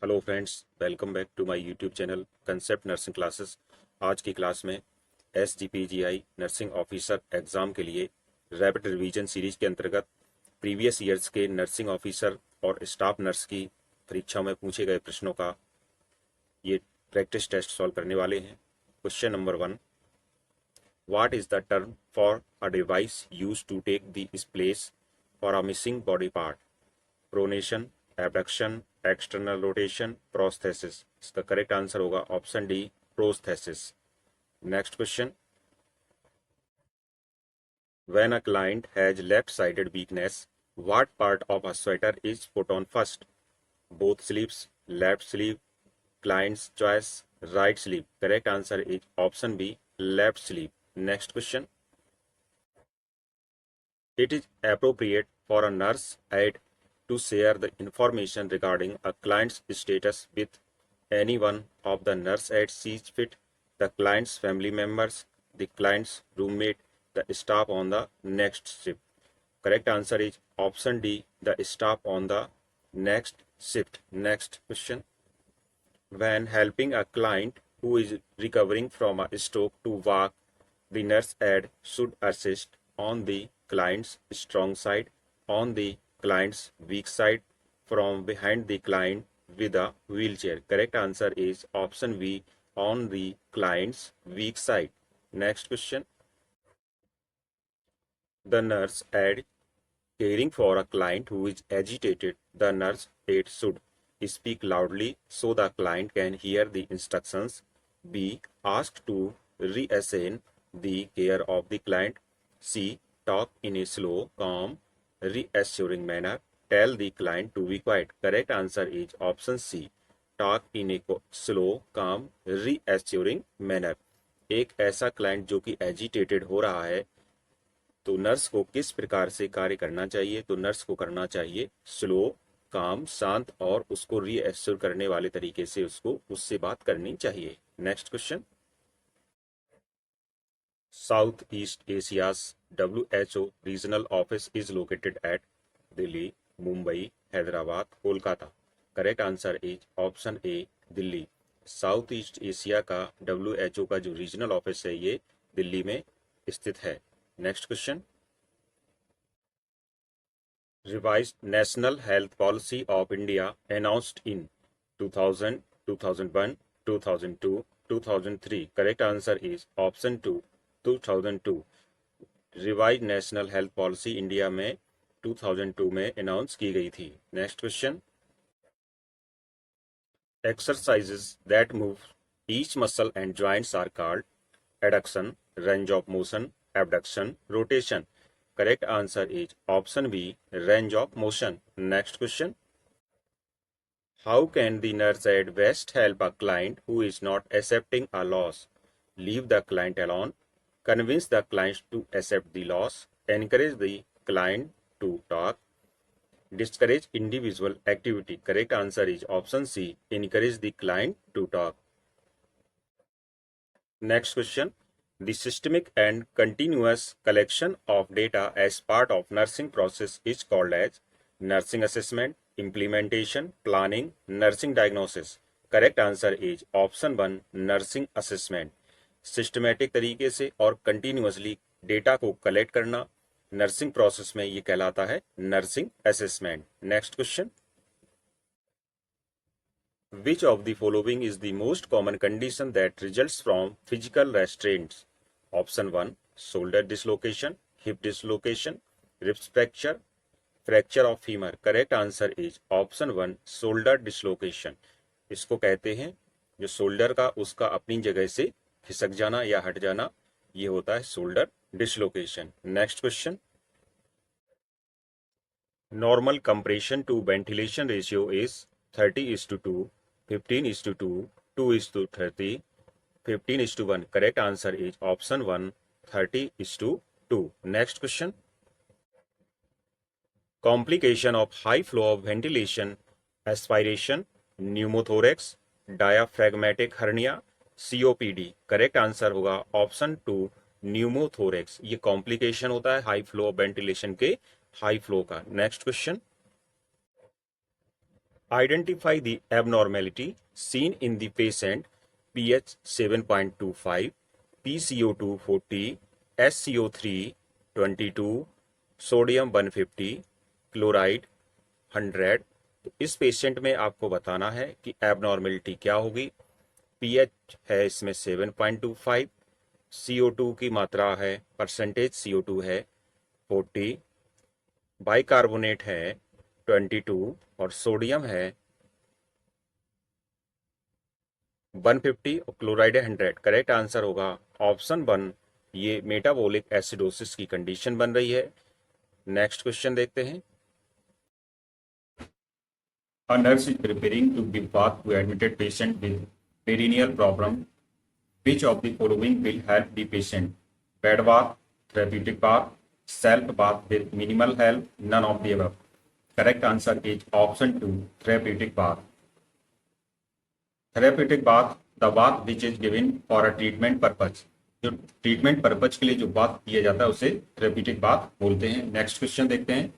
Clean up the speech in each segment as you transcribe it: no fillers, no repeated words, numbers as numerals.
Hello friends, welcome back to my YouTube channel concept nursing classes. आज की class में SGPGI nursing officer exam के लिए rapid revision series के अंतर्गत प्रीवियस ईयर्स के नर्सिंग ऑफिसर और स्टाफ नर्स की परीक्षाओं में पूछे गए प्रश्नों का ये प्रैक्टिस टेस्ट सॉल्व करने वाले हैं। Question number 1, what is the term for a device use to take the place for a missing body part? Pronation, abduction, external rotation, prosthesis. इसका करेक्ट आंसर होगा option D, prosthesis. Next question, when a client has left sided weakness, what part of a sweater is put on first? Both sleeves, left sleeve, client's choice, right sleeve. Correct answer is option B, left sleeve. Next question, it is appropriate for a nurse aide to share the information regarding a client's status with any one of the nurse aides sees fit, the client's family members, the client's roommate, the staff on the next shift. Correct answer is option D, the staff on the next shift. Next question. When helping a client who is recovering from a stroke to walk, the nurse aide should assist on the client's strong side, on the client's weak side, from behind the client with a wheelchair. Correct answer is option B, on the client's weak side. Next question. The nurse aide caring for a client who is agitated, the nurse aide should speak loudly so the client can hear the instructions. B. Asked to reassign the care of the client. C. Talk in a slow, calm, reassuring manner. Tell the client to be quiet. Correct answer is option C. Talk in a slow, calm, reassuring manner. एक ऐसा client जो कि agitated हो रहा है, तो nurse को किस प्रकार से कार्य करना चाहिए? तो नर्स को करना चाहिए स्लो, काम, शांत और उसको रीएश्योर करने वाले तरीके से उससे बात करनी चाहिए। Next question, south east Asia's WHO regional office is located at Delhi, Mumbai, Hyderabad, Kolkata. Correct answer is option A, Delhi. South east Asia का WHO का जो रीजनल ऑफिस है ये दिल्ली में स्थित है। Next question, revised National Health Policy of India announced in 2000, 2001, 2002, 2003. Correct answer is option 2, 2002. Revise national health policy India में 2002 में अनाउंस की गई थी। Next question, exercises that move each muscle and joints are called adduction, range of motion, abduction, rotation. Correct answer is option B, range of motion. Next question, how can the nurse aide best help a client who is not accepting a loss? Leave the client alone, convince the client to accept the loss, encourage the client to talk, discourage individual activity. Correct answer is option C, encourage the client to talk. Next question, the systemic and continuous collection of data as part of nursing process is called as nursing assessment, implementation, planning, nursing diagnosis. Correct answer is option 1, nursing assessment. Systematic तरीके से और continuously data को collect करना nursing process में ये कहलाता है nursing assessment. Next question, which of the following is the most common condition that results from physical restraints? Option 1, shoulder dislocation, hip dislocation, ribs fracture, fracture of femur. Correct answer is option 1, shoulder dislocation. इसको कहते हैं जो shoulder का उसका अपनी जगह से खिसक जाना या हट जाना, ये होता है shoulder dislocation. Next question, normal compression to ventilation ratio is 30:2, 15:2, 2:30, 15:1. Correct answer is option 1, 30:2. Next question, complication of high flow of ventilation, aspiration, pneumothorax, diaphragmatic hernia, COPD. Correct answer होगा ऑप्शन 2, न्यूमोथोरेक्स। ये complication होता है high flow of ventilation के high flow का। Next question, Identify the abnormality seen in the patient pH 7.25, PCO2 40, SCO3 22, sodium 150, chloride 100। तो इस patient में आपको बताना है कि एबनॉर्मेलिटी क्या होगी। पीएच है इसमें 7.25, CO2 की मात्रा है, परसेंटेज CO2 है 40, बाइकार्बोनेट है 22 और सोडियम है 150 और क्लोराइड है 100। करेक्ट आंसर होगा ऑप्शन 1। ये मेटाबॉलिक एसिडोसिस की कंडीशन बन रही है। नेक्स्ट क्वेश्चन देखते हैं। A nurse is preparing to give bath to admitted patient with perineal problem. Which of the following will help the patient? Bed bath, therapeutic bath, self bath with minimal help, none of the above. Correct answer is option 2, therapeutic bath. Therapeutic bath, the bath which is given for a treatment purpose. जो treatment purpose के लिए जो बात किया जाता है उसे therapeutic बात बोलते हैं। नेक्स्ट क्वेश्चन देखते हैं।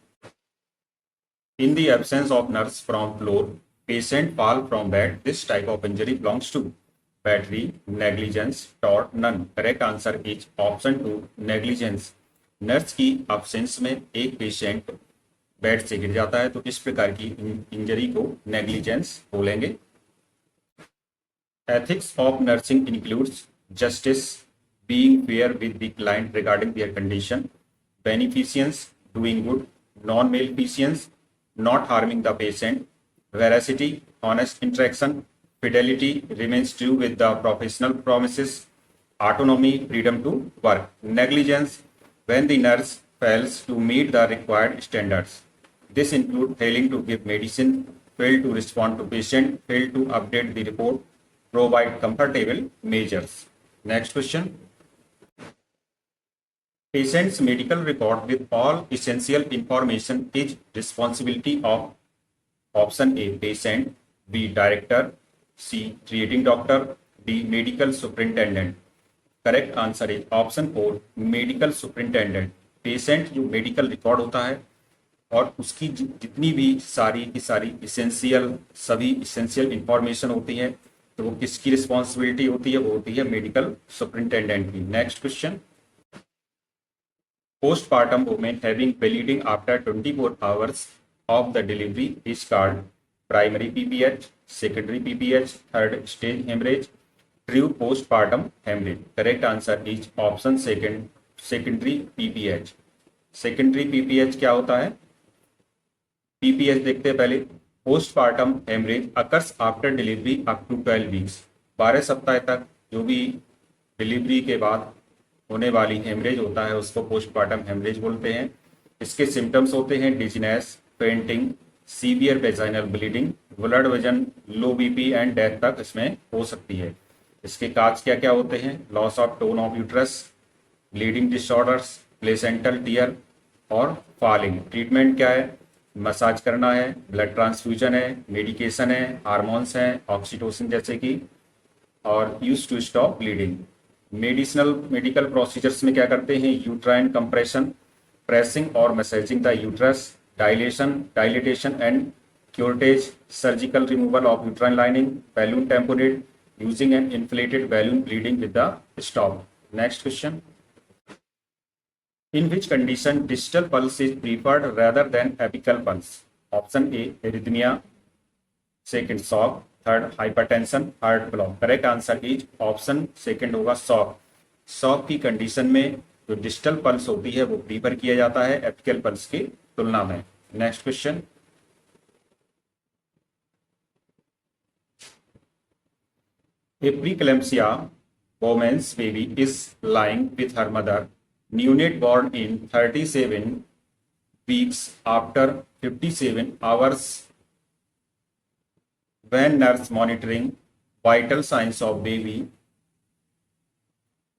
In the absence of nurse from floor, patient fall from bed. This type of injury belongs to battery, negligence, tort, none. Correct answer is option 2, negligence. Nurse की absence में एक patient bed से गिर जाता है तो इस प्रकार की इंजरी को नेग्लिजेंस बोलेंगे। Ethics of nursing includes justice, being fair with the client regarding their condition, beneficence, doing good, non-maleficence, not harming the patient, veracity, honest interaction, fidelity, remains true with the professional promises, autonomy, freedom to work, negligence, when the nurse fails to meet the required standards. This includes failing to give medicine, fail to respond to patient, fail to update the report, provide comfortable measures. Next question. Patient's medical record with all essential information is responsibility of option A, patient, B, director, C, treating doctor, D, medical superintendent. Correct answer is option 4, medical superintendent. Patient जो medical record होता है और उसकी जितनी भी सारी की सारी सभी इसेंशियल इंफॉर्मेशन होती है तो वो किसकी रिस्पॉन्सिबिलिटी होती है? वो होती है मेडिकल सुपरिंटेंडेंट की। Next question. Postpartum women having bleeding after 24 hours of the delivery is called primary PPH, secondary PPH, third stage hemorrhage, true postpartum hemorrhage. Correct answer is option second, secondary PPH. secondary PPH क्या होता है? PPH देखते हैं पहले। Postpartum haemorrhage occurs after delivery up to 12 weeks. 12 सप्ताह तक जो भी डिलीवरी के बाद होने वाली हेमरेज होता है उसको पोस्टपार्टम हेमरेज बोलते हैं। इसके सिम्टम्स होते हैं dizziness, fainting, severe vaginal bleeding, blood vision, low BP and death तक इसमें हो सकती है। इसके काज क्या क्या होते हैं? Loss of tone of uterus, bleeding disorders, placental tear और फॉलिंग। ट्रीटमेंट क्या है? मसाज करना है, ब्लड ट्रांसफ्यूजन है, मेडिकेशन है, हार्मोन्स हैं, ऑक्सीटोसिन जैसे कि, और use to stop bleeding. Medical procedures में क्या करते हैं? यूट्राइन कंप्रेशन, प्रेसिंग और massaging the uterus, dilatation and curettage, surgical removal of uterine lining, balloon tamponade, using an inflated balloon, bleeding with the stop. Next question. In which condition distal pulse is preferred rather than apical pulse? Option A, arrhythmia, second shock, third hypertension, heart block. Correct answer is option second होगा shock. shock की condition में जो distal pulse होती है वो prefer किया जाता है एपिकल पल्स की तुलना में। Next question. A preeclampsia woman's baby is lying with her mother. Neonate born in 37 weeks after 57 hours. When nurse monitoring vital signs of baby,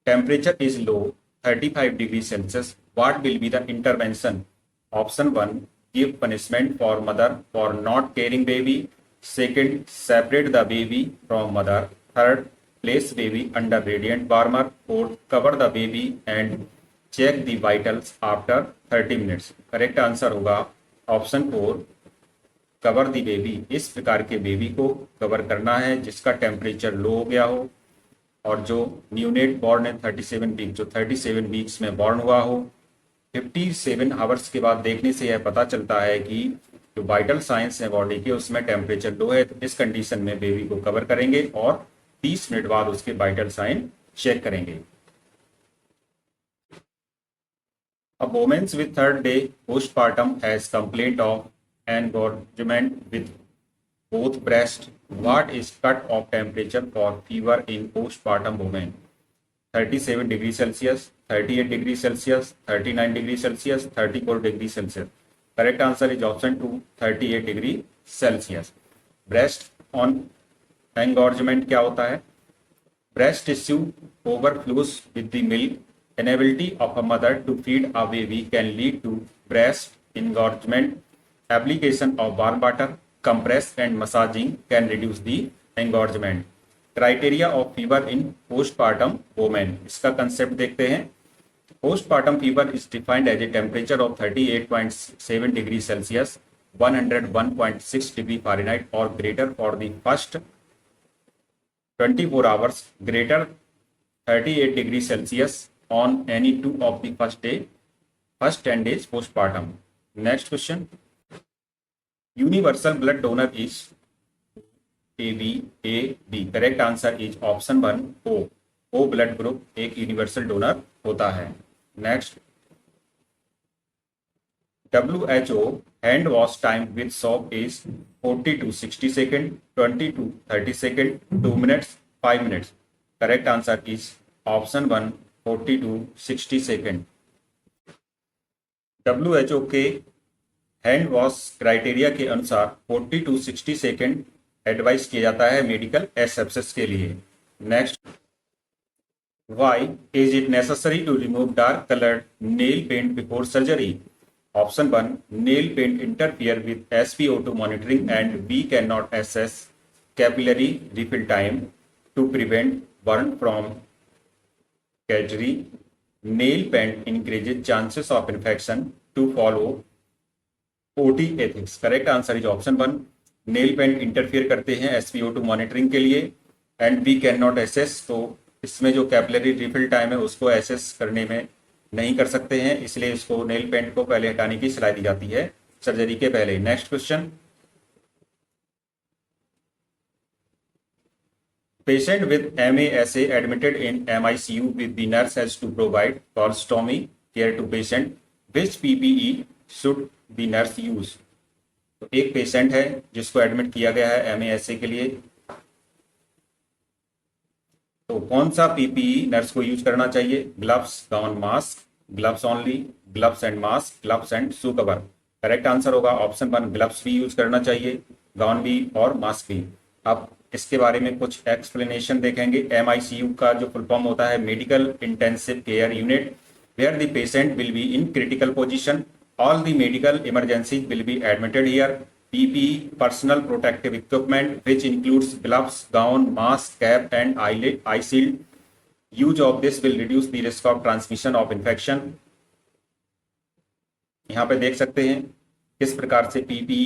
temperature is low, 35 degrees Celsius. What will be the intervention? Option 1, give punishment for mother for not carrying baby. Second, separate the baby from mother. Third, place baby under radiant warmer. Fourth, cover the baby and check the vitals after 30 minutes. Correct answer होगा option 4, cover the baby, इस प्रकार के baby को cover करना है जिसका temperature low हो गया हो और जो न्यूनेट बॉर्न है 37 वीक, जो 37 वीक्स में बॉर्न हुआ हो। 57 आवर्स के बाद देखने से यह पता चलता है कि जो वाइटल साइंस है बॉडी के उसमें टेम्परेचर लो है, तो इस कंडीशन में बेबी को कवर करेंगे और 30 मिनट बाद उसके वाइटल साइन चेक करेंगे। A woman with third day postpartum has complaint of engorgement with both breast. What is cut-off temperature for fever in postpartum women? 37 degrees Celsius, 38 degrees Celsius, 39 degrees Celsius, 34 degrees Celsius. Correct answer is option 2, 38 degree Celsius. Breast on engorgement क्या होता है? Breast tissue overflows with the milk. Inability of a mother to feed a baby can lead to breast engorgement. Application of warm water, compress and massaging can reduce the engorgement. Criteria of fever in postpartum women. इसका concept देखते हैं। Postpartum fever is defined as a temperature of 38.7 degrees Celsius, 101.6 degree Fahrenheit or greater for the first 24 hours, greater 38 degrees Celsius on any two of the first 10 days postpartum. Next question. Universal blood donor is AB, A, B. Correct answer is option 1, O. O blood group एक universal donor होता है। Next. WHO hand wash time with soap is 40 to 60 seconds, 20 to 30 seconds, 2 minutes, 5 minutes. Correct answer is option 1, 40 to 60 second. WHO के hand wash criteria के अनुसार 40 to 60 second advice किया जाता है medical asepsis के लिए। Next, why is it necessary to remove dark coloured nail paint before surgery? Option 1, nail paint interfere with SpO2 monitoring and we can not assess capillary refill time to prevent burn from cautery. Nail paint increases chances of infection to follow OT ethics. Correct answer is option 1. Nail paint interfere करते हैं SpO2 monitoring के लिए and we can not assess, तो इसमें जो capillary refill time है उसको assess करने में नहीं कर सकते हैं, इसलिए इसको नेल पेंट को पहले हटाने की सलाह दी जाती है सर्जरी के पहले। Next question, patient with MASA admitted in MICU with the nurse has to provide colostomy care to patient. Which PPE should the nurse use? तो एक पेशेंट है जिसको एडमिट किया गया है MASA के लिए, तो कौन सा PPE नर्स को यूज करना चाहिए? Gloves, gown, mask, gloves only, gloves and mask, gloves and shoe cover. Correct answer होगा ऑप्शन 1, ग्लव्स भी यूज करना चाहिए, गाउन भी और मास्क भी। अब इसके बारे में कुछ एक्सप्लेनेशन देखेंगे। MICU का जो फुल फॉर्म होता है medical intensive care unit, where the patient will be in critical position, all the medical emergencies will be admitted here. PPE, personal protective equipment, which includes gloves, gown, mask, cap and eye shield. Use of this will reduce the risk of transmission of infection. यहाँ पे देख सकते हैं किस प्रकार से PPE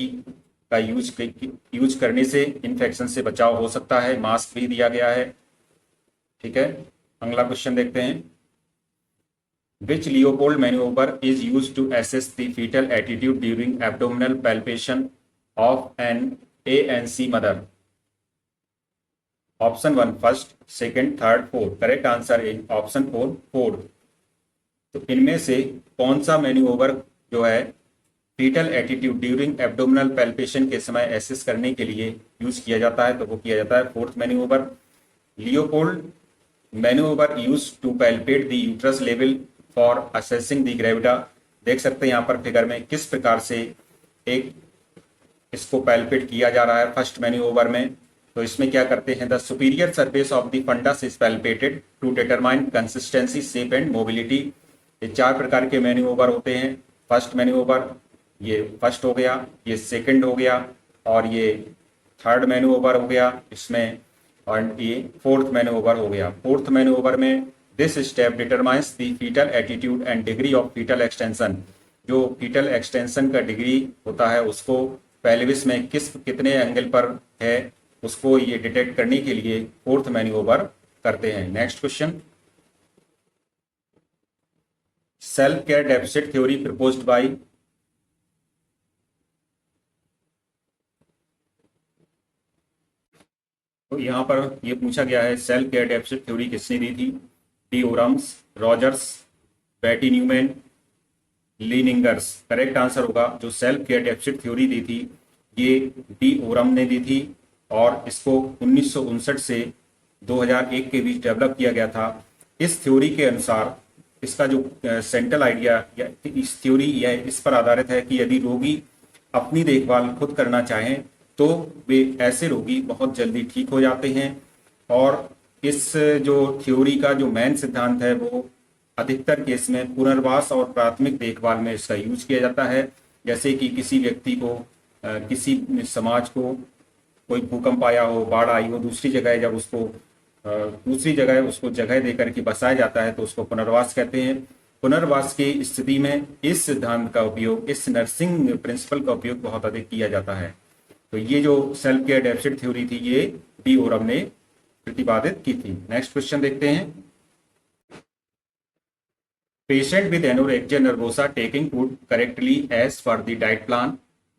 का use करने से इन्फेक्शन से बचाव हो सकता है। मास्क भी दिया गया है, ठीक है। अगला क्वेश्चन देखते हैं, which Leopold manoeuvre is used to assess the fetal attitude during abdominal palpation of an ANC mother? Option 1 first, second, third, fourth. Correct answer is option 4, fourth. तो इनमें से कौन सा मैन्यूवर जो है fetal attitude during abdominal palpation के समय assess करने के लिए यूज किया जाता है? तो वो किया जाता है fourth manoeuvre, Leopold manoeuvre use to palpate the uterus level for assessing the gravida. देख सकते हैं यहाँ पर फिगर में किस प्रकार से एक इसको पैल्पेट किया जा रहा है फर्स्ट मैन्यूवर में। तो इसमें क्या करते हैं, the superior surface of the fundus is palpated to determine consistency, shape and mobility. ये 4 प्रकार के मैन्यूवर होते हैं। फर्स्ट मैन्यूवर, ये फर्स्ट हो गया, ये सेकंड हो गया और ये थर्ड मैन्यूवर हो गया इसमें, और ये फोर्थ मैन्यूवर हो गया। फोर्थ मैन्यूवर में this step determines the fetal attitude and degree of foetal extension. जो फीटल एक्सटेंशन का डिग्री होता है उसको पेल्विस में कितने एंगल पर है, उसको ये डिटेक्ट करने के लिए फोर्थ मैन्यूवर करते हैं। Next question, self care deficit theory proposed by, तो यहाँ पर ये पूछा गया है सेल्फ केयर डेफिसिट थ्योरी किसने दी थी? डी ओरम्स, रॉजर्स, बैटी न्यूमैन, लीनिंगर्स। करेक्ट आंसर होगा जो सेल्फ केयर डेफिसिट थ्योरी दी थी ये डी ओरम ने दी थी, और इसको 1959 से 2001 के बीच डेवलप किया गया था। इस थ्योरी के अनुसार इसका जो सेंट्रल आइडिया या इस थ्योरी यह इस पर आधारित है कि यदि रोगी अपनी देखभाल खुद करना चाहें तो वे ऐसे रोगी बहुत जल्दी ठीक हो जाते हैं। और इस जो थ्योरी का जो मेन सिद्धांत है वो अधिकतर केस में पुनर्वास और प्राथमिक देखभाल में इसका यूज किया जाता है। जैसे कि किसी व्यक्ति को किसी समाज को कोई भूकंप आया हो, बाढ़ आई हो, दूसरी जगह उसको जगह देकर के बसाया जाता है तो उसको पुनर्वास कहते हैं। पुनर्वास की स्थिति में इस सिद्धांत का उपयोग, इस नर्सिंग प्रिंसिपल का उपयोग बहुत अधिक किया जाता है। तो ये जो सेल्फ केयर डेफिसिट थ्योरी थी ये डी ओरम ने प्रतिपादित की थी। नेक्स्ट क्वेश्चन देखते हैं, patient with anorexia nervosa taking food correctly as per the diet plan,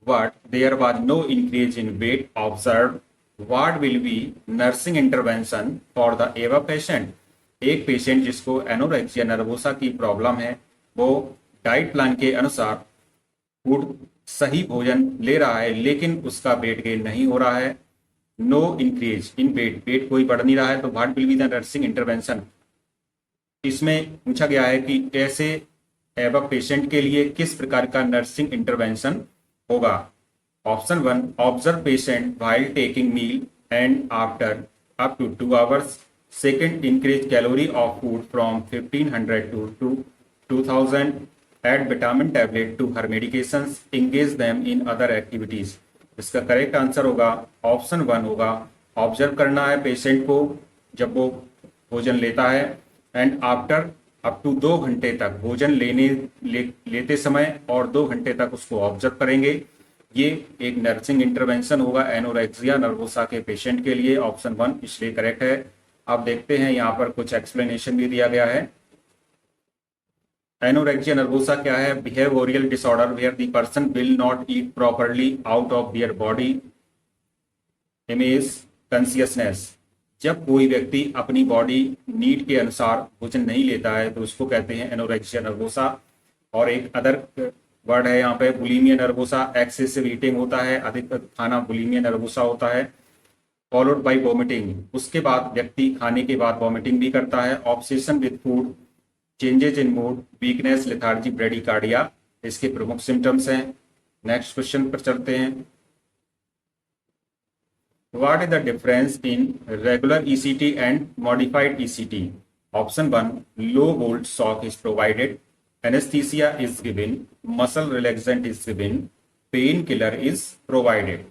but there was no increase in weight observed. What will be nursing intervention for the above patient? एक patient जिसको anorexia nervosa की problem है, वो diet plan के अनुसार food सही भोजन ले रहा है लेकिन उसका वेट गेन नहीं हो रहा है। No increase in weight, weight कोई बढ़ नहीं रहा है, तो what will be the nursing intervention? इसमें पूछा गया है कि ऐसे एबव पेशेंट के लिए किस प्रकार का नर्सिंग इंटरवेंशन होगा। Option 1, observe patient while taking meal and after up to 2 hours. Second, increase calorie of food from 1500 to 2000, add vitamin tablet to her medications, engage them in other activities. इसका correct answer होगा option 1 होगा, observe करना है patient को जब वो भोजन लेता है, एंड आफ्टर अप टू 2 घंटे तक भोजन लेते समय और 2 घंटे तक उसको ऑब्जर्व करेंगे। ये एक नर्सिंग इंटरवेंशन होगा एनोरेक्सिया नर्वोसा के पेशेंट के लिए। ऑप्शन 1 इसलिए करेक्ट है। अब देखते हैं यहाँ पर कुछ एक्सप्लेनेशन भी दिया गया है। एनोरेक्सिया नर्वोसा क्या है? Behavioural disorder where the person will not eat properly out of their body image consciousness. जब कोई व्यक्ति अपनी बॉडी नीड के अनुसार भोजन नहीं लेता है तो उसको कहते हैं एनोरेक्सिया नर्वोसा। और एक अदर वर्ड है यहाँ पे बुलिमिया नर्वोसा, एक्सेसिव ईटिंग होता है, अधिक खाना बुलिमिया नर्वोसा होता है। फॉलोड बाय वॉमिटिंग, उसके बाद व्यक्ति खाने के बाद वॉमिटिंग भी करता है। Obsession with food, changes in mood, weakness, lethargy, bradycardia इसके प्रमुख सिम्टम्स हैं। नेक्स्ट क्वेश्चन पर चलते हैं, What is the difference in regular ECT and modified ECT? Option 1, low volt shock is provided, anesthesia is given, muscle relaxant is given, painkiller is provided.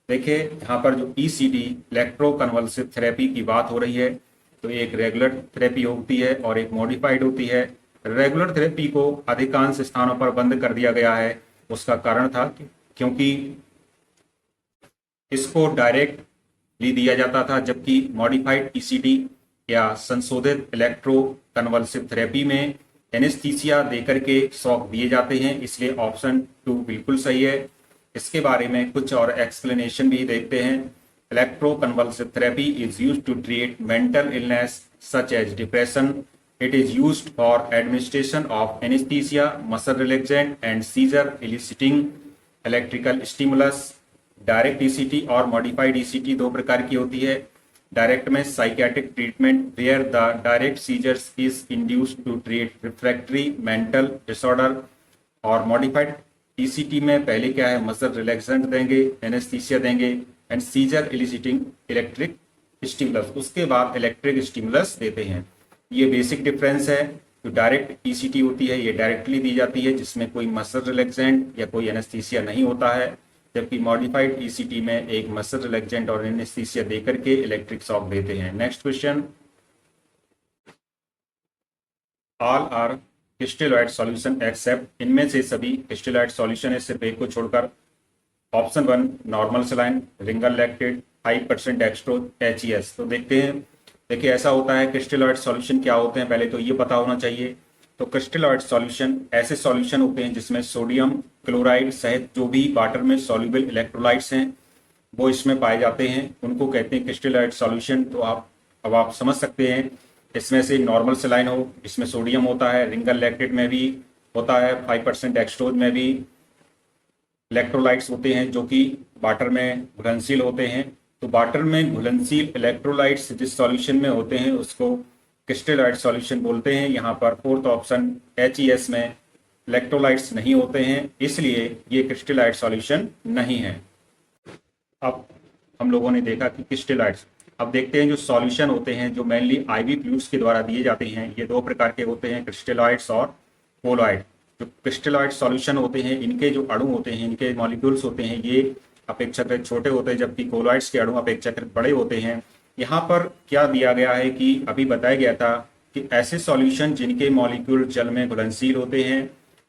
देखिए यहाँ पर जो ECT इलेक्ट्रोकन्वल्सिव थेरेपी की बात हो रही है, तो एक रेगुलर थेरेपी होती है और एक मॉडिफाइड होती है। रेगुलर थेरेपी को अधिकांश स्थानों पर बंद कर दिया गया है। उसका कारण था क्योंकि इसको डायरेक्ट दिया जाता था, जबकि मॉडिफाइड ईसीटी या संशोधित इलेक्ट्रो कन्वल्सिव थेरेपी में एनेस्थीसिया देकर के शॉक दिए जाते हैं। इसलिए ऑप्शन 2 बिल्कुल सही है। इसके बारे में कुछ और एक्सप्लेनेशन भी देखते हैं। Electro convulsive therapy is used to treat mental illness such as depression. It is used for administration of anaesthesia, muscle relaxant and seizure eliciting electrical stimulus. Direct ECT और मॉडिफाइड ईसीटी 2 प्रकार की होती है। Direct में psychiatric treatment where the direct seizures is induced to treat refractory mental disorder, और modified ECT में पहले क्या है, मसल रिलैक्सेंट देंगे, एनेस्थीसिया देंगे एंड सीजर एलिसिटिंग इलेक्ट्रिक स्टिमुलस, उसके बाद इलेक्ट्रिक स्टिमुलस देते हैं। ये बेसिक डिफरेंस है। जो डायरेक्ट ईसीटी होती है ये डायरेक्टली दी जाती है जिसमें कोई मसल रिलैक्सेंट या कोई एनेस्थीसिया नहीं होता है, जबकि मॉडिफाइड ईसीटी में एक मसल रिलैक्सेंट और एनेस्थीसिया देकर के इलेक्ट्रिक शॉक देते हैं। Next question, all are crystalloid solution except, इनमें से सभी क्रिस्टलॉइड सॉल्यूशन है सिर्फ एक को छोड़कर। Option 1 normal saline, Ringer lactate, 5% dextrose, HES। तो देखते हैं, देखिए ऐसा होता है क्रिस्टलॉइड सॉल्यूशन क्या होते हैं पहले तो ये पता होना चाहिए। तो क्रिस्टलॉइड सॉल्यूशन ऐसे सॉल्यूशन होते हैं जिसमें सोडियम क्लोराइड सहित जो भी वाटर में सॉल्युबल इलेक्ट्रोलाइट्स हैं वो इसमें पाए जाते हैं, उनको कहते हैं क्रिस्टलॉइड सॉल्यूशन। तो आप समझ सकते हैं, इसमें से नॉर्मल सलाइन हो, इसमें सोडियम होता है, रिंगल लैक्टेट में भी होता है, 5% डेक्स्ट्रोज में भी इलेक्ट्रोलाइट्स होते हैं जो कि वाटर में घुलनशील होते हैं। तो वाटर में घुलनशील इलेक्ट्रोलाइट्स जिस सॉल्यूशन में होते हैं उसको क्रिस्टलॉइड सॉल्यूशन बोलते हैं। यहाँ पर फोर्थ ऑप्शन HES में इलेक्ट्रोलाइट्स नहीं होते हैं, इसलिए ये क्रिस्टलॉइड सॉल्यूशन नहीं है। अब हम लोगों ने देखा कि क्रिस्टलॉइड्स, अब देखते हैं जो सॉल्यूशन होते हैं जो मेनली IV फ्लूइड्स के द्वारा दिए जाते हैं, ये दो प्रकार के होते हैं, क्रिस्टलॉइड्स और कोलॉइड। जो क्रिस्टलॉइड सॉल्यूशन होते हैं इनके जो अणु होते हैं, इनके मॉलिक्यूल्स होते हैं, ये अपेक्षाकृत छोटे होते हैं, जबकि कोलॉइड्स के अणु अपेक्षाकृत बड़े होते हैं। यहाँ पर क्या दिया गया है कि अभी बताया गया था कि ऐसे सॉल्यूशन जिनके मॉलिक्यूल जल में घुलनशील होते हैं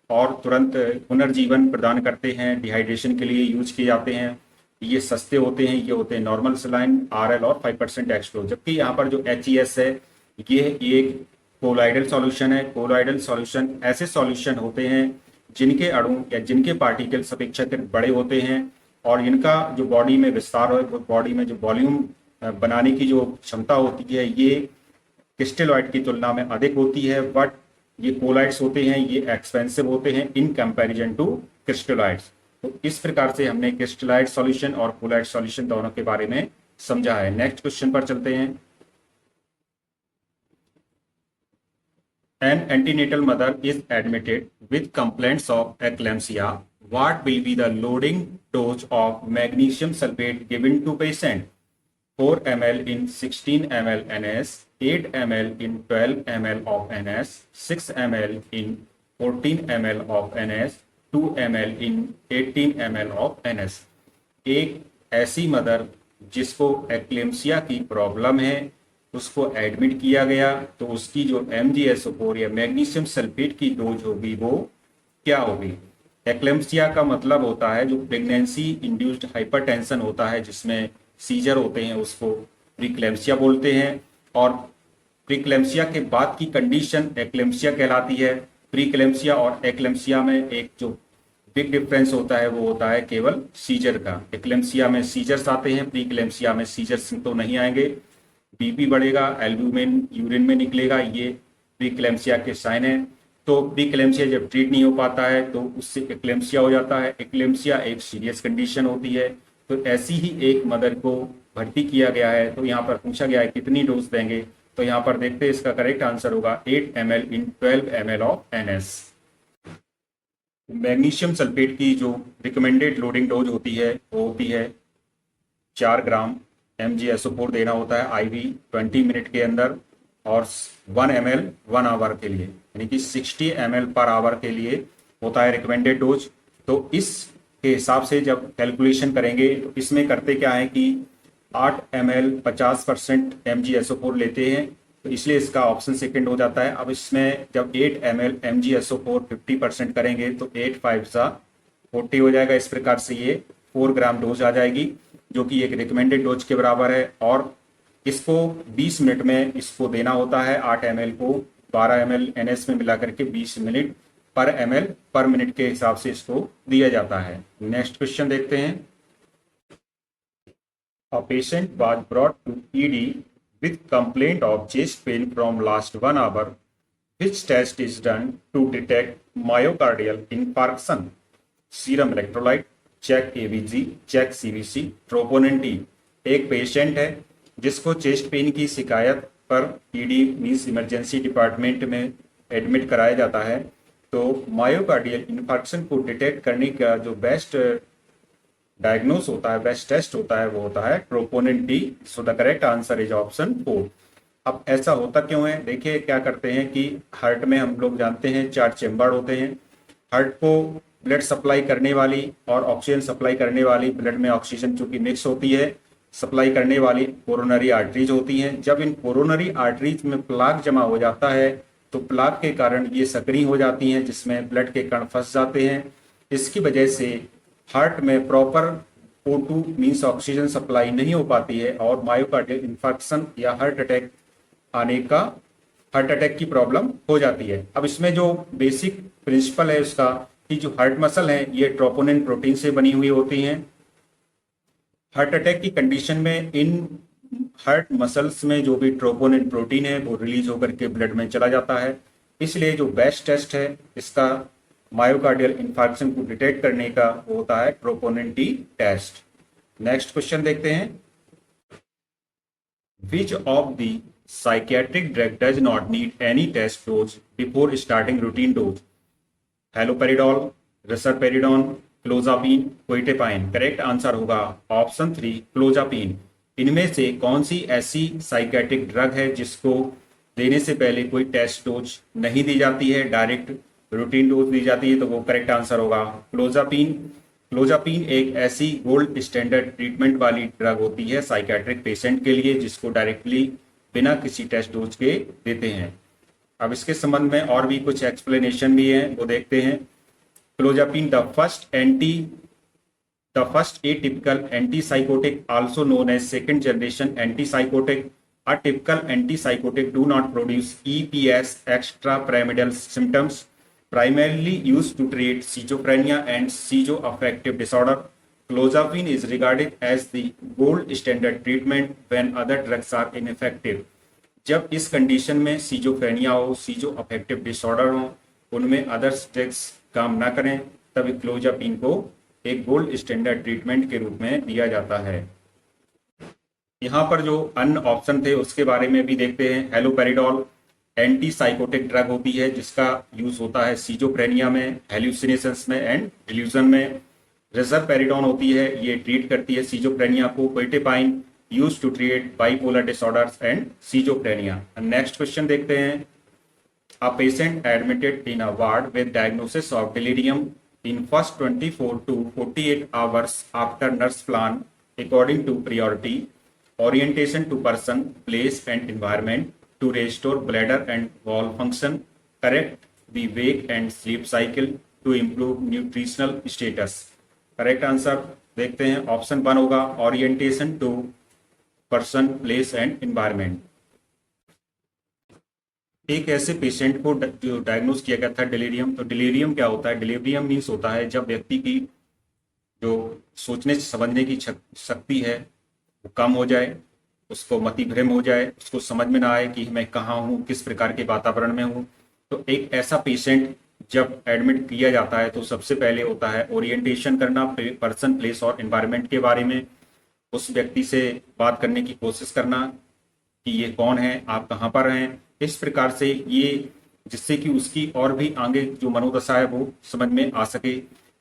और तुरंत पुनर्जीवन प्रदान करते हैं, डिहाइड्रेशन के लिए यूज किए जाते हैं, ये सस्ते होते हैं, ये होते हैं नॉर्मल सलाइन, RL और 5% डेक्स्ट्रोज। जबकि यहाँ पर जो HES है ये एक कोलॉइडल सॉल्यूशन है। कोलॉइडल सॉल्यूशन ऐसे सॉल्यूशन होते हैं जिनके अणु या जिनके पार्टिकल्स अपेक्षाकृत बड़े होते हैं और इनका जो बॉडी में विस्तार हो, बॉडी में जो वॉल्यूम बनाने की जो क्षमता होती है ये क्रिस्टलॉइड की तुलना में अधिक होती है। बट ये कोलॉइड्स होते हैं ये एक्सपेंसिव होते हैं इन कंपैरिजन टू क्रिस्टलॉइड्स। तो इस प्रकार से हमने क्रिस्टलॉइड सॉल्यूशन और कोलॉइड सॉल्यूशन दोनों के बारे में समझा है। नेक्स्ट क्वेश्चन पर चलते हैं। An antenatal mother is admitted with complaints of eclampsia. What will be the loading dose of magnesium sulfate given to patient? 4 ml in 16 ml NS, 8 ml in 12 ml of NS, 6 ml in 14 ml of NS, 2 ml in 18 ml of NS। एक ऐसी mother जिसको eclampsia की problem है उसको admit किया गया, तो उसकी जो MgSO4 या मैग्नीशियम सल्फेट की डोज होगी वो क्या होगी। एक्लेम्सिया का मतलब होता है जो प्रेगनेंसी इंड्यूस्ड हाइपरटेंशन होता है जिसमें सीजर होते हैं उसको प्रीक्लेम्सिया बोलते हैं, और प्रीक्लेम्सिया के बाद की कंडीशन एक्लेम्सिया कहलाती है। प्रीक्लेम्सिया और एक्लेम्सिया में एक जो बिग डिफरेंस होता है वो होता है केवल सीजर का। एक्लेम्सिया में सीजर्स आते हैं, प्रीक्लेम्सिया में सीजर्स तो नहीं आएंगे। BP बढ़ेगा, एल्ब्यूमिन यूरिन में निकलेगा, ये प्रीक्लेम्सिया के साइन है। तो प्रीक्लेम्सिया जब ट्रीट नहीं हो पाता है तो उससे एक्लेम्सिया हो जाता है। एक्लेम्सिया एक सीरियस कंडीशन होती है। तो ऐसी ही एक मदर को भर्ती किया गया है। तो यहाँ पर पूछा गया है कितनी डोज देंगे, तो यहाँ पर देखते हैं इसका करेक्ट आंसर होगा 8 ml in 12 ml of NS। Magnesium sulphate की जो रिकमेंडेड लोडिंग डोज होती है वो होती है 4 ग्राम MgSO4 देना होता है IV 20 मिनट के अंदर, और 1 ml 1 आवर के लिए, यानी कि 60 ml पर आवर के लिए होता है रिकमेंडेड डोज। तो इस के हिसाब से जब कैलकुलेशन करेंगे तो इसमें करते क्या है कि 8 ml 50% MgSO4 लेते हैं, तो इसलिए इसका ऑप्शन सेकंड हो जाता है। अब इसमें जब 8 ml MgSO4 50% करेंगे तो 8 5 40 हो जाएगा। इस प्रकार से ये 4 ग्राम डोज आ जाएगी जो कि एक रिकमेंडेड डोज के बराबर है, और इसको 20 मिनट में इसको देना होता है। 8 ml को 12 ml NS में मिला करके 20 मिनट पर ml पर मिनट के हिसाब से इसको दिया जाता है। नेक्स्ट क्वेश्चन देखते हैं। A patient was brought to ED with complaint of chest pain from last 1 hour. Which test is done to detect myocardial infarction? Serum electrolyte, check ABG, check CBC, troponin T। एक patient है जिसको chest pain की शिकायत पर ED means emergency department में admit कराया जाता है। तो मायोकार्डियल इन्फार्क्शन को डिटेक्ट करने का जो बेस्ट डायग्नोस होता है, बेस्ट टेस्ट होता है, वो होता है troponin T। So the correct answer is option 4। अब ऐसा होता क्यों है, देखिए क्या करते हैं कि हार्ट में हम लोग जानते हैं 4 चेम्बर होते हैं। हार्ट को ब्लड सप्लाई करने वाली और ऑक्सीजन सप्लाई करने वाली, ब्लड में ऑक्सीजन चूंकि मिक्स होती है, सप्लाई करने वाली कोरोनरी आर्टरीज होती हैं। जब इन कोरोनरी आर्टरीज में प्लाक जमा हो जाता है तो प्लाक के कारण ये सक्रिय हो जाती हैं जिसमें ब्लड के कण फंस जाते हैं। इसकी वजह से हार्ट में proper O2 means oxygen supply नहीं हो पाती है और मायोकार्डियल इंफार्क्शन या हार्ट अटैक की प्रॉब्लम हो जाती है। अब इसमें जो बेसिक प्रिंसिपल है उसका कि जो हार्ट मसल है ये ट्रोपोनिन प्रोटीन से बनी हुई होती हैं। हार्ट अटैक की कंडीशन में इन हार्ट मसल्स में जो भी ट्रोपोनिन प्रोटीन है वो रिलीज होकर के ब्लड में चला जाता है। इसलिए जो बेस्ट टेस्ट है इसका मायोकार्डियल इंफार्क्शन को डिटेक्ट करने का वो होता है troponin T test. Next question देखते हैं, which of the psychiatric drug does not need any test dose before starting routine dose? Haloperidol, risperidone, clozapine, quetiapine. Correct answer होगा ऑप्शन 3 क्लोजापिन। इनमें से कौन सी ऐसी साइकेट्रिक ड्रग है जिसको देने से पहले कोई टेस्ट डोज नहीं दी जाती है, डायरेक्ट रूटीन डोज दी जाती है? तो वो करेक्ट आंसर होगा क्लोजापिन। क्लोजापिन एक ऐसी गोल्ड स्टैंडर्ड ट्रीटमेंट वाली ड्रग होती है साइकेट्रिक पेशेंट के लिए जिसको डायरेक्टली बिना किसी टेस्ट डोज के देते हैं। अब इसके संबंध में और भी कुछ एक्सप्लेनेशन भी है, वो देखते हैं। Clozapine the first atypical antipsychotic also known as second generation antipsychotic. A typical antipsychotic do not produce EPS extrapyramidal symptoms, primarily used to treat schizophrenia and schizoaffective disorder. Clozapine is regarded as the gold standard treatment when other drugs are ineffective. जब इस condition में schizophrenia हो, सीजो affective disorder हो, उनमें others drugs काम ना करें, तब क्लोजापिन को एक गोल्ड स्टैंडर्ड ट्रीटमेंट के रूप में दिया जाता है। यहाँ पर जो अन्य ऑप्शन थे उसके बारे में भी देखते हैं। हेलोपेरिडोल एंटी साइकोटिक ड्रग होती है जिसका यूज होता है सीजोफ्रेनिया में, हेल्यूसिनेशंस में एंड डिल्यूजन में। रिसरपेरिडोन होती है, ये ट्रीट करती है सीजोफ्रेनिया को। क्विटेपाइन used to treat bipolar disorders and schizophrenia. And next question देखते हैं, a patient admitted in a ward with diagnosis of delirium in first 24 to 48 hours after nurse plan according to priority, orientation to person, place and environment to restore bladder and valve function, correct the wake and sleep cycle to improve nutritional status. Correct answer देखते हैं option 1 होगा orientation to person, place and environment. एक ऐसे patient को जो diagnose किया गया था डिलीरियम। तो डिलीरियम क्या होता है? डिलीरियम मीन्स होता है जब व्यक्ति की जो सोचने समझने की शक्ति है वो कम हो जाए, उसको मतिभ्रम हो जाए, उसको समझ में ना आए कि मैं कहाँ हूँ, किस प्रकार के वातावरण में हूँ। तो एक ऐसा पेशेंट जब एडमिट किया जाता है तो सबसे पहले होता है ओरिएंटेशन करना पर्सन, प्लेस और एनवायरमेंट के बारे में। उस व्यक्ति से बात करने की कोशिश करना कि ये कौन है, आप कहाँ पर हैं, इस प्रकार से ये, जिससे कि उसकी और भी आगे जो मनोदशा है वो समझ में आ सके।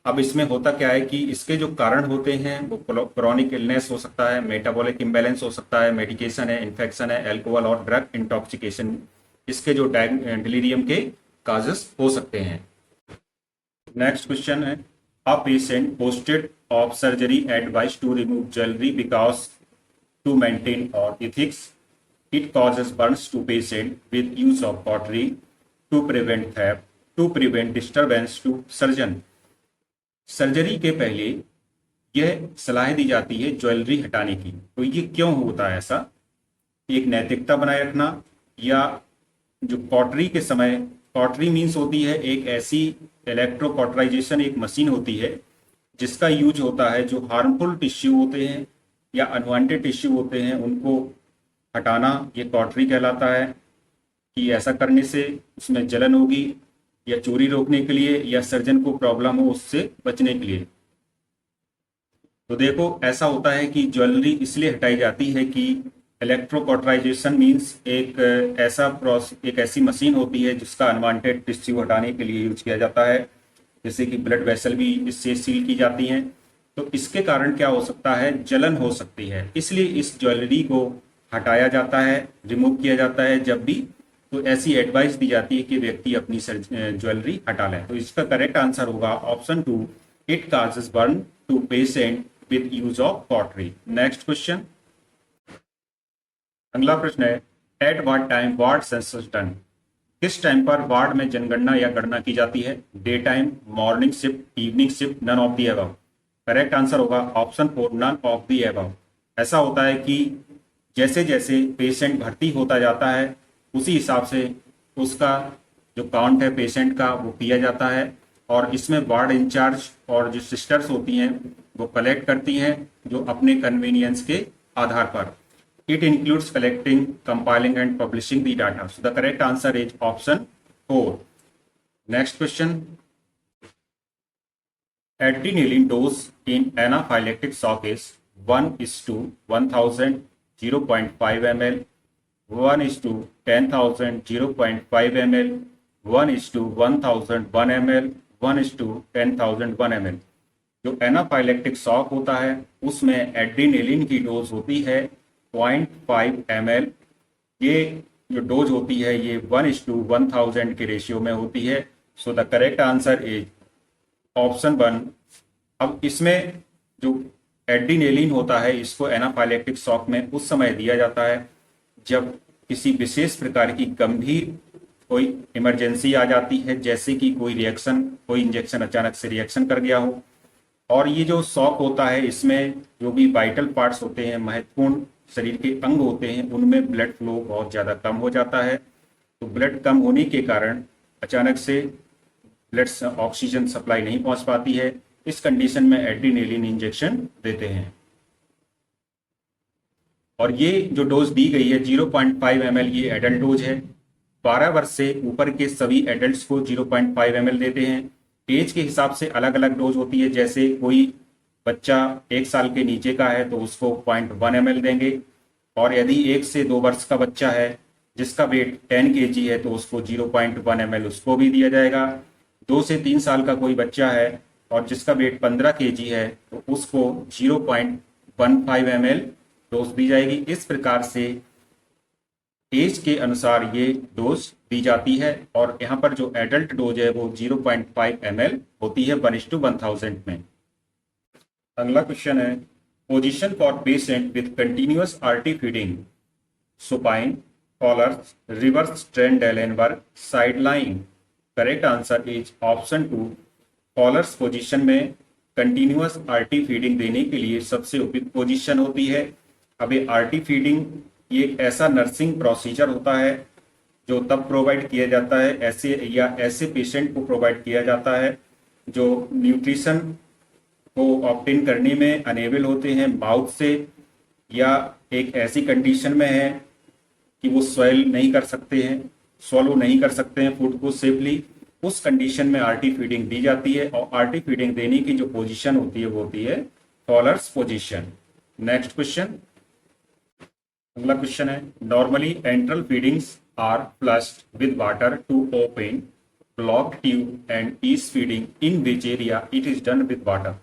अब इसमें होता क्या है कि इसके जो कारण होते हैं वो क्रॉनिक इलनेस हो सकता है, मेटाबॉलिक इम्बैलेंस हो सकता है, मेडिकेशन है, इन्फेक्शन है, अल्कोहल और ड्रग इंटॉक्सिकेशन, इसके जो डिलीरियम के काजेस हो सकते हैं। नेक्स्ट क्वेश्चन है, a patient posted of surgery advised to remove jewelry because to maintain or ethics. It causes burns to patient with use of pottery to prevent theft, to prevent disturbance to surgeon. Surgery के पहले यह सलाह दी जाती है jewellery हटाने की। तो ये क्यों होता है ऐसा? एक नैतिकता बनाए रखना, या जो पॉटरी के समय, पॉटरी मीन्स होती है एक ऐसी इलेक्ट्रोकॉटराइजेशन, एक मशीन होती है जिसका यूज होता है जो हार्मफुल टिश्यू होते हैं या अनवांटेड टिश्यू होते हैं उनको हटाना, ये पॉटरी कहलाता है। कि ऐसा करने से उसमें जलन होगी, या चोरी रोकने के लिए, या सर्जन को प्रॉब्लम हो उससे बचने के लिए। तो देखो ऐसा होता है कि ज्वेलरी इसलिए हटाई जाती है कि इलेक्ट्रोकॉटराइजेशन मीन्स एक ऐसी मशीन होती है जिसका अनवांटेड टिश्यू हटाने के लिए यूज किया जाता है, जैसे कि ब्लड वेसल भी इससे सील की जाती हैं। तो इसके कारण क्या हो सकता है? जलन हो सकती है, इसलिए इस ज्वेलरी को हटाया जाता है, रिमूव किया जाता है जब भी। तो ऐसी एडवाइस दी जाती है कि व्यक्ति अपनी ज्वेलरी हटा लें। तो इसका करेक्ट आंसर होगा option 2, it causes burn to patient with use of pottery. Next question, अगला प्रश्न है, at what time ward census done? किस टाइम पर वार्ड में जनगणना या गणना की जाती है? Day time, morning shift, evening shift, none of the above. Correct answer होगा option 4 none of the above. ऐसा होता है कि जैसे जैसे पेशेंट भर्ती होता जाता है उसी हिसाब से उसका जो काउंट है पेशेंट का वो किया जाता है, और इसमें वार्ड इंचार्ज और जो सिस्टर्स होती हैं वो कलेक्ट करती हैं जो अपने कन्वीनियंस के आधार पर। It includes collecting, compiling and publishing the data. So the correct answer is option 4। Next question, adrenaline dose in anaphylactic shock is 1:1000 0.5 ml, 1:10,000 0.5 ml, 1:1000 1 ml, 1:10,000 1 ml। जो एनाफाइलेक्टिक शॉक होता है उसमें एड्रीनेलिन की डोज होती है 0.5 ml। ये जो dose होती है ये 1:1000 के रेशियो में होती है। So the correct answer is option 1। अब इसमें जो एड्रीनेलिन होता है इसको एनाफाइलेक्टिक शॉक में उस समय दिया जाता है जब किसी विशेष प्रकार की गंभीर कोई इमरजेंसी आ जाती है, जैसे कि कोई रिएक्शन, कोई इंजेक्शन अचानक से रिएक्शन कर गया हो। और ये जो शॉक होता है इसमें जो भी वाइटल पार्ट्स होते हैं, महत्वपूर्ण शरीर के अंग होते हैं, उनमें ब्लड फ्लो बहुत ज़्यादा कम हो जाता है। तो ब्लड कम होने के कारण अचानक से ब्लड ऑक्सीजन सप्लाई नहीं पहुंच पाती है। इस कंडीशन में एड्रीनेलिन इंजेक्शन देते हैं। और ये जो डोज दी गई है 0.5 ml, ये एडल्ट डोज है। 12 वर्ष से ऊपर के सभी एडल्ट्स को 0.5 ml देते हैं। एज के हिसाब से अलग अलग डोज होती है, जैसे कोई बच्चा 1 साल के नीचे का है तो उसको 0.1 ml देंगे, और यदि 1 से 2 वर्ष का बच्चा है जिसका वेट 10 kg है तो उसको 0.1 ml उसको भी दिया जाएगा। 2 से 3 साल का कोई बच्चा है और जिसका वेट 15 kg है तो उसको 0.15 ml डोज दी जाएगी। इस प्रकार से एज के अनुसार ये डोज दी जाती है, और यहाँ पर जो एडल्ट डोज है वो 0.5 ml होती है 1:1000 में। अगला क्वेश्चन है, position for patient with continuous RT feeding, supine, Fowler's, reverse Trendelenburg, sideline. Correct answer is option 2। Fowler's position में कंटिन्यूअस आरटी फीडिंग देने के लिए सबसे उपयुक्त पोजीशन होती है। अब ये आरटी फीडिंग ये एक ऐसा नर्सिंग प्रोसीजर होता है जो तब प्रोवाइड किया जाता है ऐसे पेशेंट को प्रोवाइड किया जाता है जो न्यूट्रिशन को ऑब्टेन करने में अनेबल होते हैं माउथ से, या एक ऐसी कंडीशन में है कि वो स्वैलो नहीं कर सकते हैं फूड को सेफली। उस कंडीशन में आरटी फीडिंग दी जाती है, और आरटी फीडिंग देने की जो पोजीशन होती है वो होती है कॉलर्स पोजीशन। नेक्स्ट क्वेश्चन, अगला क्वेश्चन है, normally enteral feedings are flushed with water to open block tube and ease feeding in which area it is done with water?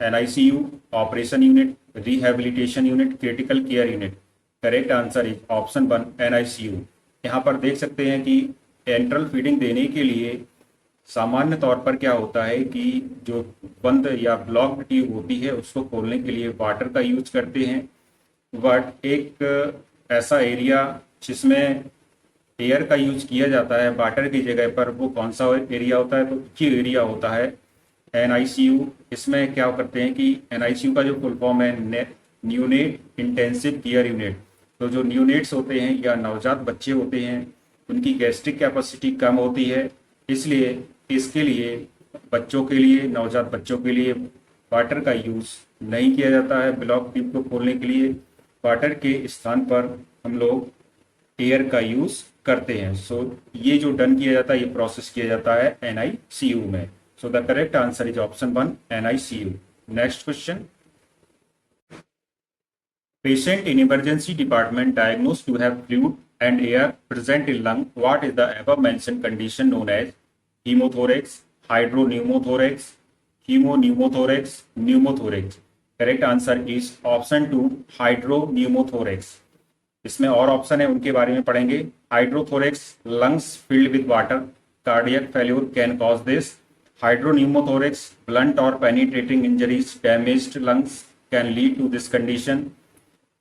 NICU, operation unit, rehabilitation unit, critical care unit. Correct answer is option 1 NICU। यहाँ पर देख सकते हैं कि enteral feeding देने के लिए सामान्य तौर पर क्या होता है कि जो बंद या ब्लॉक्ड ट्यूब होती है उसको खोलने के लिए वाटर का यूज करते हैं। बट एक ऐसा एरिया जिसमें एयर का यूज किया जाता है वाटर की जगह पर, वो कौन सा एरिया होता है? तो ये एरिया होता है NICU। इसमें क्या करते हैं कि NICU का जो फुल फॉर्म है न्यूनेट इंटेंसिव केयर यूनिट। तो जो न्यूनेट्स होते हैं या नवजात बच्चे होते हैं उनकी गैस्ट्रिक कैपेसिटी कम होती है, इसलिए इसके लिए नवजात बच्चों के लिए वाटर का यूज नहीं किया जाता है। ब्लॉक ट्यूब को खोलने के लिए वाटर के स्थान पर हम लोग एयर का यूज करते हैं। सो ये जो डन किया जाता है, ये प्रोसेस किया जाता है NICU में। So the correct answer is option 1 NICU। Next question, patient in emergency department diagnosed to have fluid and air present in lung. What is the above mentioned condition known as hemothorax, hydropneumothorax, hemopneumothorax, pneumothorax? Correct answer is option 2 hydropneumothorax। इसमें और option है उनके बारे में पढ़ेंगे। Hydrothorax, lungs filled with water, cardiac failure can cause this. Hydropneumothorax, blunt or penetrating injuries, damaged lungs can lead to this condition.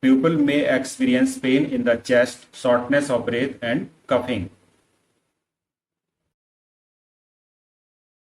People may experience pain in the chest, shortness of breath and coughing.